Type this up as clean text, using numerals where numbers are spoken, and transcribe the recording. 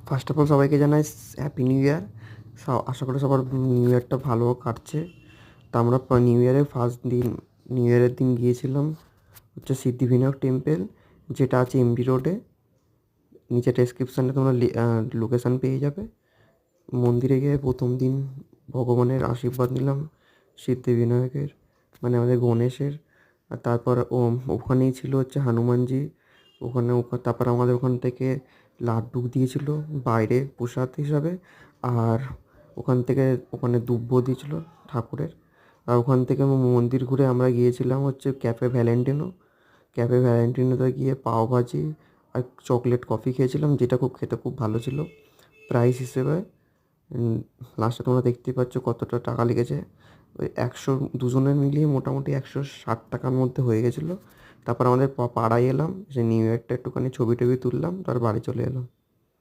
First of all সবাইকে জানাই happy new year. আশা করি সবার নিউ ইয়ারটা ভালো কাটছে। তা আমরা নিউ ইয়ারের ফার্স্ট দিন, নিউ ইয়ারের দিন গিয়েছিলাম হচ্ছে সিদ্ধিবিনায়ক টেম্পল, যেটা আছে এমবি রোডে। নিচে ডেসক্রিপশানে তোমরা লোকেশান পেয়ে যাবে। মন্দিরে গিয়ে প্রথম দিন ভগবানের আশীর্বাদ নিলাম, সিদ্ধিবিনায়কের, মানে আমাদের গণেশের। আর তারপর ওখানেই ছিল হচ্ছে হনুমানজি। তারপর আমাদের ওখান থেকে লাড্ডু দিয়েছিল বাইরে প্রসাদ হিসাবে। আর ওখানে দুব্বো দিয়েছিল ঠাকুরের। আর ওখান থেকে মন্দির ঘুরে আমরা গিয়েছিলাম হচ্ছে ক্যাফে ভ্যালেন্টিনোতে গিয়ে পাওভাজি আর চকলেট কফি খেয়েছিলাম, যেটা খেতে খুব ভালো ছিল প্রাইস হিসেবে। লাস্টে তোমরা দেখতেই পাচ্ছ কতটা টাকা লেগেছে। ওই দুজনের মিলিয়ে মোটামুটি 160 টাকার মধ্যে হয়ে গেছিলো। তারপর আমাদের পাড়ায় এলাম, সে নিউ ইয়ারটা একটুখানি ছবি টবি তুললাম, তার বাড়ি চলে এলাম।